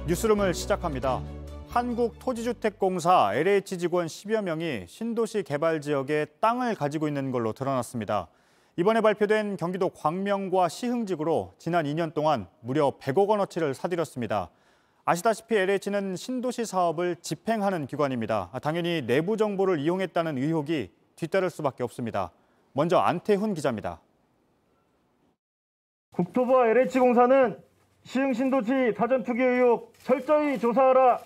뉴스룸을 시작합니다. 한국토지주택공사 LH 직원 10여 명이 신도시 개발 지역에 땅을 가지고 있는 걸로 드러났습니다. 이번에 발표된 경기도 광명과 시흥지구로 지난 2년 동안 무려 100억 원어치를 사들였습니다. 아시다시피 LH는 신도시 사업을 집행하는 기관입니다. 당연히 내부 정보를 이용했다는 의혹이 뒤따를 수밖에 없습니다. 먼저 안태훈 기자입니다. 국토부와 LH공사는 시흥 신도시 사전 투기 의혹 철저히 조사하라.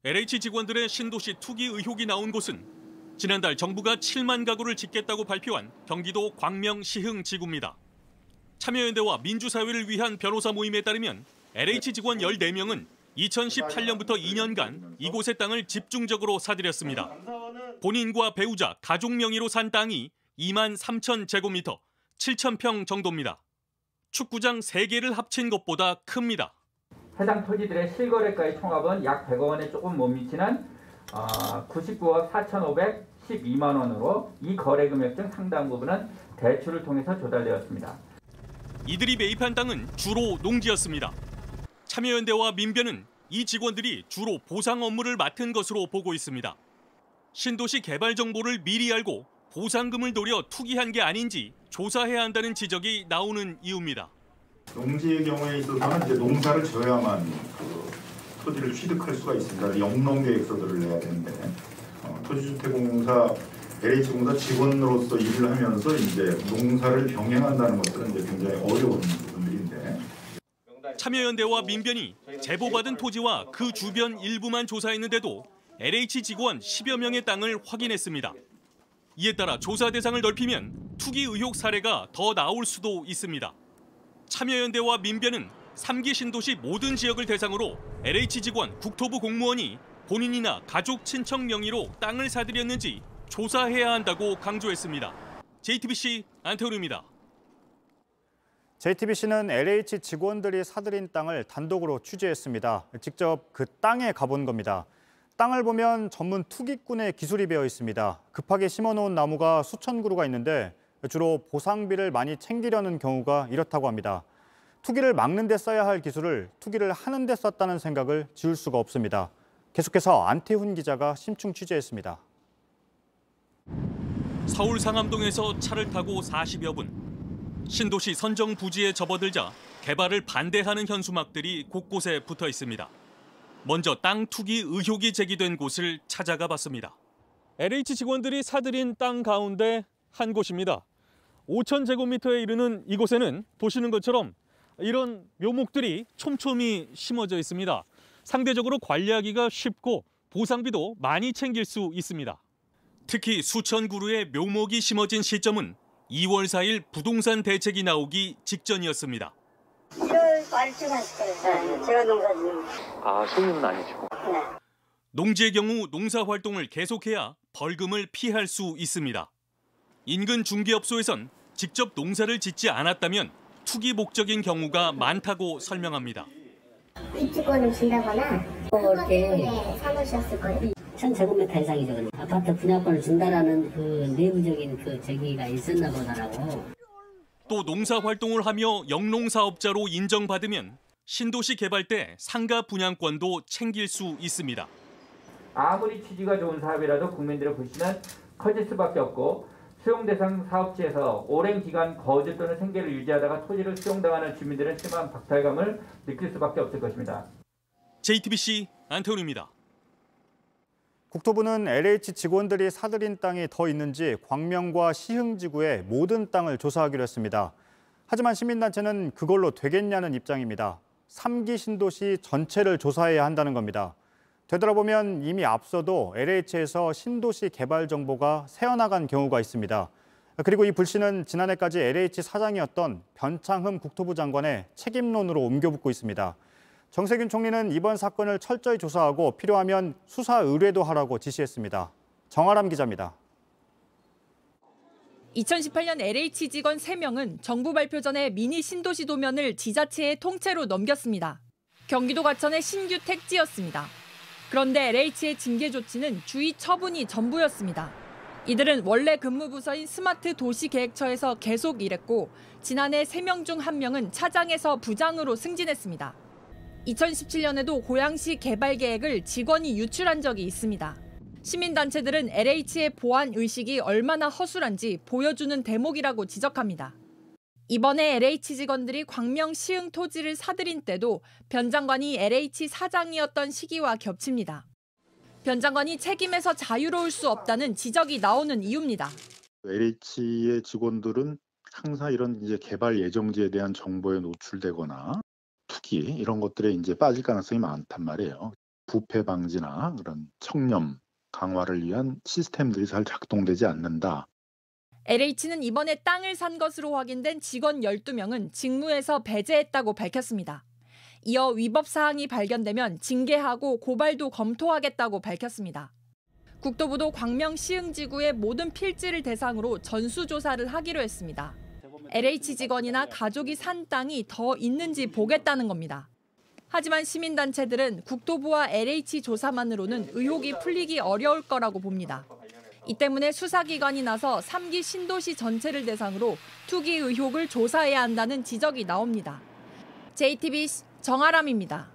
LH 직원들의 신도시 투기 의혹이 나온 곳은 지난달 정부가 7만 가구를 짓겠다고 발표한 경기도 광명 시흥 지구입니다. 참여연대와 민주사회를 위한 변호사 모임에 따르면 LH 직원 14명은 2018년부터 2년간 이곳의 땅을 집중적으로 사들였습니다. 본인과 배우자, 가족 명의로 산 땅이 2만 3천 제곱미터, 7천 평 정도입니다. 축구장 3개를 합친 것보다 큽니다. 해당 토지들의 실거래가의 총합은 약 100억 원에 조금 못 미치는 99억 4,512만 원으로 이 거래 금액 중 상당 부분은 대출을 통해서 조달되었습니다. 이들이 매입한 땅은 주로 농지였습니다. 참여연대와 민변은 이 직원들이 주로 보상 업무를 맡은 것으로 보고 있습니다. 신도시 개발 정보를 미리 알고 보상금을 노려 투기한 게 아닌지 조사해야 한다는 지적이 나오는 이유입니다. 농지의 경우에 있어서는 이제 농사를 지어야만 토지를 취득할 수가 있습니다. 영농계획서들을 내야 되는데 토지주택공사 LH공사 직원으로서 일을 하면서 이제 농사를 병행한다는 것들은 이제 굉장히 어려운 부분들인데. 참여연대와 민변이 제보받은 토지와 그 주변 일부만 조사했는데도 LH 직원 10여 명의 땅을 확인했습니다. 이에 따라 조사 대상을 넓히면 투기 의혹 사례가 더 나올 수도 있습니다. 참여연대와 민변은 3기 신도시 모든 지역을 대상으로 LH 직원, 국토부 공무원이 본인이나 가족, 친척 명의로 땅을 사들였는지 조사해야 한다고 강조했습니다. JTBC 안태훈입니다. JTBC는 LH 직원들이 사들인 땅을 단독으로 취재했습니다. 직접 그 땅에 가본 겁니다. 땅을 보면 전문 투기꾼의 기술이 배어 있습니다. 급하게 심어놓은 나무가 수천 그루가 있는데 주로 보상비를 많이 챙기려는 경우가 이렇다고 합니다. 투기를 막는 데 써야 할 기술을 투기를 하는 데 썼다는 생각을 지울 수가 없습니다. 계속해서 안태훈 기자가 심층 취재했습니다. 서울 상암동에서 차를 타고 40여 분. 신도시 선정 부지에 접어들자 개발을 반대하는 현수막들이 곳곳에 붙어 있습니다. 먼저 땅 투기 의혹이 제기된 곳을 찾아가 봤습니다. LH 직원들이 사들인 땅 가운데 한 곳입니다. 5천 제곱미터에 이르는 이곳에는 보시는 것처럼 이런 묘목들이 촘촘히 심어져 있습니다. 상대적으로 관리하기가 쉽고 보상비도 많이 챙길 수 있습니다. 특히 수천 그루의 묘목이 심어진 시점은 2월 4일 부동산 대책이 나오기 직전이었습니다. 1월 말쯤 했을 거예요. 제가 농사짓는. 소유는 아니시고. 네. 농지의 경우 농사 활동을 계속해야 벌금을 피할 수 있습니다. 인근 중개업소에선 직접 농사를 짓지 않았다면 투기 목적인 경우가 많다고 설명합니다. 입주권을 준다거나 이렇게 사놓으셨을 거예요. 1000제곱미터 이상이죠. 아파트 분양권을 준다라는 그 내부적인 그 제기가 있었나 보다라고. 또 농사 활동을 하며 영농사업자로 인정받으면 신도시 개발 때 상가 분양권도 챙길 수 있습니다. 아무리 취지가 좋은 사업이라도 국민들의 불신은 커질 수밖에 없고 수용 대상 사업지에서 오랜 기간 거주 또는 생계를 유지하다가 토지를 수용당하는 주민들은 심한 박탈감을 느낄 수밖에 없을 것입니다. JTBC 안태훈입니다. 국토부는 LH 직원들이 사들인 땅이 더 있는지 광명과 시흥지구의 모든 땅을 조사하기로 했습니다. 하지만 시민단체는 그걸로 되겠냐는 입장입니다. 3기 신도시 전체를 조사해야 한다는 겁니다. 되돌아보면 이미 앞서도 LH에서 신도시 개발 정보가 새어나간 경우가 있습니다. 그리고 이 불씨는 지난해까지 LH 사장이었던 변창흠 국토부 장관의 책임론으로 옮겨붙고 있습니다. 정세균 총리는 이번 사건을 철저히 조사하고 필요하면 수사 의뢰도 하라고 지시했습니다. 정아람 기자입니다. 2018년 LH 직원 3명은 정부 발표 전에 미니 신도시 도면을 지자체의 통째로 넘겼습니다. 경기도 과천의 신규 택지였습니다. 그런데 LH의 징계 조치는 주의 처분이 전부였습니다. 이들은 원래 근무 부서인 스마트 도시계획처에서 계속 일했고 지난해 3명 중 1명은 차장에서 부장으로 승진했습니다. 2017년에도 고양시 개발 계획을 직원이 유출한 적이 있습니다. 시민단체들은 LH의 보안 의식이 얼마나 허술한지 보여주는 대목이라고 지적합니다. 이번에 LH 직원들이 광명 시흥 토지를 사들인 때도 변 장관이 LH 사장이었던 시기와 겹칩니다. 변 장관이 책임에서 자유로울 수 없다는 지적이 나오는 이유입니다. LH의 직원들은 항상 이런 이제 개발 예정지에 대한 정보에 노출되거나 투기 이런 것들에 이제 빠질 가능성이 많단 말이에요. 부패 방지나 그런 청렴 강화를 위한 시스템들이 잘 작동되지 않는다. LH는 이번에 땅을 산 것으로 확인된 직원 12명은 직무에서 배제했다고 밝혔습니다. 이어 위법 사항이 발견되면 징계하고 고발도 검토하겠다고 밝혔습니다. 국토부도 광명 시흥지구의 모든 필지를 대상으로 전수조사를 하기로 했습니다. LH 직원이나 가족이 산 땅이 더 있는지 보겠다는 겁니다. 하지만 시민단체들은 국토부와 LH 조사만으로는 의혹이 풀리기 어려울 거라고 봅니다. 이 때문에 수사기관이 나서 3기 신도시 전체를 대상으로 투기 의혹을 조사해야 한다는 지적이 나옵니다. JTBC 정아람입니다.